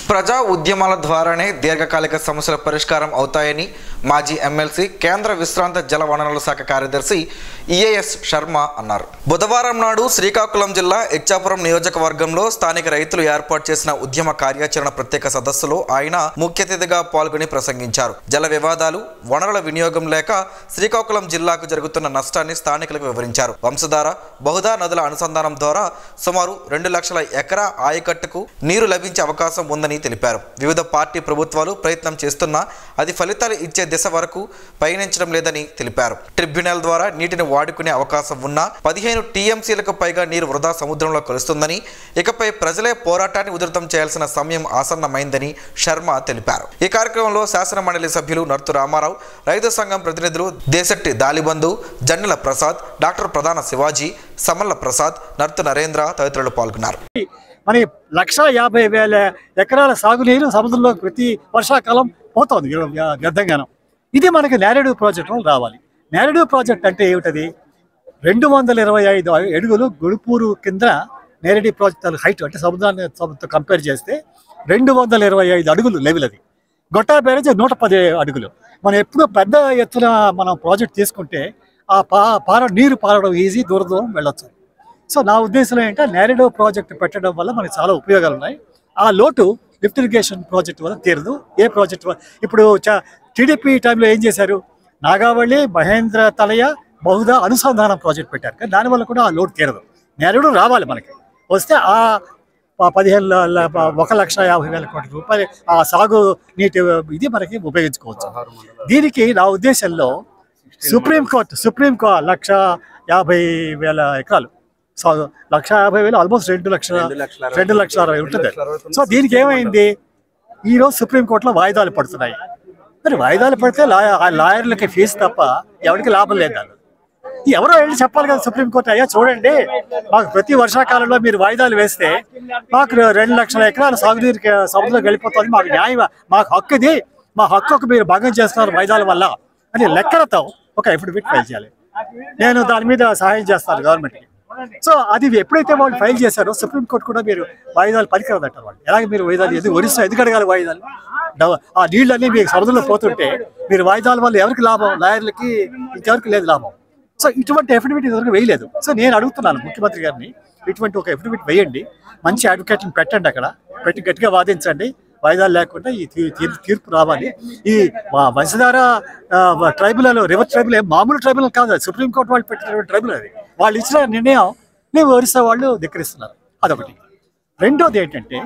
ప్రజా ఉద్యమాల ద్వారానే దీర్ఘకాలిక సమస్యల పరిష్కారం అవుతాయని మాజీ ఎమ్మెల్సీ కేంద్ర విశ్రాంత జల వనరుల శాఖ కార్యదర్శి ఈఏఎస్ శర్మ అన్నారు. బుధవారం నాడు శ్రీకాకుళం జిల్లా ఇచ్చాపురం నియోజకవర్గంలో స్థానిక రైతులు ఏర్పాటు చేసిన ఉద్యమ కార్యాచరణ ప్రత్యేక సదస్సులో ఆయన ముఖ్య అతిథిగా పాల్గొని ప్రసంగించారు. జల వివాదాలు, వనరుల వినియోగం లేక శ్రీకాకుళం జిల్లాకు జరుగుతున్న నష్టాన్ని స్థానికులకు వివరించారు. వంశధార, బహుదా నదుల అనుసంధానం ద్వారా సుమారు 2 లక్షల ఎకరా ఆయకట్టుకు నీరు లభించే అవకాశం ఉందని తెలిపారు. వివిధ పార్టీ ప్రభుత్వాలు ప్రయత్నం చేస్తున్నా అది ఫలితాలు ఇచ్చే దిశ వరకు పయనించడం లేదని తెలిపారు. ట్రిబ్యునల్ ద్వారా నీటిని వాడుకునే అవకాశం ఉన్నా 15 టీఎంసీలకు పైగా నీరు వృధా సముద్రంలో కలుస్తుందని, ఇకపై ప్రజలే పోరాటాన్ని ఉధృతం చేయాల్సిన సమయం ఆసన్నమైందని శర్మ తెలిపారు. ఈ కార్యక్రమంలో శాసన మండలి సభ్యులు నర్తు రామారావు, రైతు సంఘం ప్రతినిధులు దేశెట్టి దాలిబంధు, జన్నెల ప్రసాద్, డాక్టర్ ప్రధాన శివాజీ, సమల్ల ప్రసాద్, నర్తు నరేంద్ర తదితరులు పాల్గొన్నారు. మన 1,50,000 ఎకరాల సాగునీరు సముద్రంలో ప్రతి వర్షాకాలం పోతుంది వ్యర్థంగానం. ఇది మనకి నేరేటివ్ ప్రాజెక్టులో రావాలి. నేరేటివ్ ప్రాజెక్ట్ అంటే ఏమిటది? 225 అడుగులు గుడుపూరు కింద నేరేటివ్ ప్రాజెక్ట్ హైట్ అంటే సముద్రాన్ని కంపేర్ చేస్తే 225 అడుగులు లెవెల్. అది గొట్టా బ్యారేజ్ 110 అడుగులు. మనం ఎప్పుడు పెద్ద ఎత్తున మనం ప్రాజెక్ట్ తీసుకుంటే ఆ నీరు పారడం ఈజీ, దూరం వెళ్ళొచ్చు. సో నా ఉద్దేశంలో ఏంటంటే నేరేటివ్ ప్రాజెక్ట్ పెట్టడం వల్ల మనకి చాలా ఉపయోగాలు ఉన్నాయి. ఆ లోటు లిఫ్ట్ ఇరిగేషన్ ప్రాజెక్ట్ వల్ల తీరదు. ఏ ప్రాజెక్ట్ ఇప్పుడు టీడీపీ టైంలో ఏం చేశారు? నాగావళి, మహేంద్ర తలయ, బహుదా అనుసంధానం ప్రాజెక్ట్ పెట్టారు. కానీ దానివల్ల కూడా ఆ లోటు తీరదు. నేరేడు రావాలి మనకి. వస్తే ఆ 1,50,000 కోట్ల రూపాయలు ఆ సాగు నీటి ఇది మనకి ఉపయోగించుకోవచ్చు. దీనికి నా ఉద్దేశంలో సుప్రీంకోర్టు 1,50,000 ఎకరాలు సాగు, 1,50,000 ఆల్మోస్ట్ 2,60,000 ఉంటుంది. సో దీనికి ఏమైంది? ఈరోజు సుప్రీంకోర్టులో వాయిదాలు పడుతున్నాయి. మరి వాయిదాలు పడితే లాయర్లకి ఫీజు తప్ప ఎవరికి లాభం లేదు. ఎవరో వెళ్ళి చెప్పాలి కదా సుప్రీంకోర్టు, అయ్యా చూడండి, మాకు ప్రతి వర్షాకాలంలో మీరు వాయిదాలు వేస్తే మాకు 2 లక్షల ఎకరాల సాగునీరుకి సముద్రంలోకి వెళ్ళిపోతుంది, మాకు న్యాయం, మాకు హక్కు ఇది, మా హక్కుకు మీరు భంగం చేస్తున్నారు వాయిదాల వల్ల అని లెక్కలతో ఒక అఫిడవిట్ ఫైల్ చేయాలి. నేను దాని మీద సహాయం చేస్తాను గవర్నమెంట్కి. సో అది ఎప్పుడైతే వాళ్ళు ఫైల్ చేశారో సుప్రీంకోర్టు కూడా మీరు వాయిదాలు పనికిరాదంటారు. వాళ్ళు ఎలాగ మీరు వాయిదాలు ఒరిస్సా ఎందుకు అడగాలి వాయిదాలు? ఆ నీళ్ళన్నీ మీకు సముద్రంలో పోతుంటే మీరు వాయిదాల వల్ల ఎవరికి లాభం? లాయర్లకి, ఇంకెవరికి లేదు లాభం. సో ఇటువంటి అఫిడవిట్ ఇదివరకు వేయలేదు. సో నేను అడుగుతున్నాను ముఖ్యమంత్రి గారిని, ఇటువంటి ఒక అఫిడవిట్ వేయండి, మంచి అడ్వకేట్ని పెట్టండి, అక్కడ పెట్టి గట్టిగా వాదించండి, వాయిదాలు లేకుండా ఈ తీర్పు రావాలి. ఈ వంశధార ట్రైబ్యునల్, రివర్ ట్రైబ్యునల్ మామూలు ట్రైబ్యునల్ కాదు, సుప్రీంకోర్టు వాళ్ళు పెట్టినటువంటి ట్రైబ్యునల్. అది వాళ్ళు ఇచ్చిన నిర్ణయం మేము ఒరిస్సా వాళ్ళు ధిక్కరిస్తున్నారు. అదొకటి. రెండోది ఏంటంటే